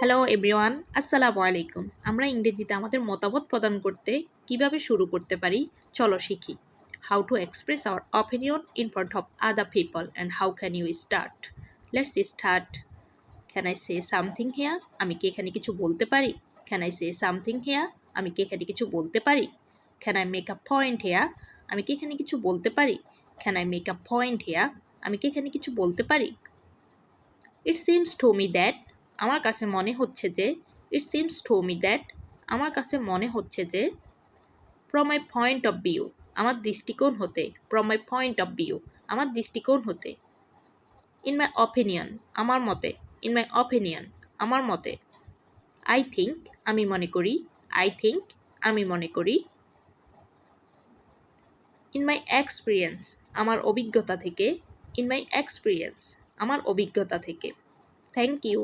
Hello everyone, আসসালামু আলাইকুম। আমরা ইংরেজিতে আমাদের মতামত প্রদান করতে কিভাবে শুরু করতে পারি চলো শিখি। How to express our opinion in front of other people and how can you start. Let's start. Can I say something here? আমি কি এখানে কিছু বলতে পারি? Can I say something here? আমি কি এখানে কিছু বলতে পারি? Can I make a point here? আমি কি এখানে কিছু বলতে পারি? Can I make a point here? আমি কি এখানে কিছু বলতে পারি? It seems to me that, আমার কাছে মনে হচ্ছে যে, ইট সিমস টু মি দ্যাট, আমার কাছে মনে হচ্ছে যে, from my point of view, আমার দৃষ্টিকোণ হতে, from my point of view, আমার দৃষ্টিকোণ হতে, ইন মাই অপিনিয়ন, আমার মতে, ইন মাই অপিনিয়ন, আমার মতে, আই থিঙ্ক, আমি মনে করি, আই থিঙ্ক, আমি মনে করি, ইন মাই এক্সপিরিয়েন্স, আমার অভিজ্ঞতা থেকে, ইন মাই এক্সপিরিয়েন্স, আমার অভিজ্ঞতা থেকে। Thank you.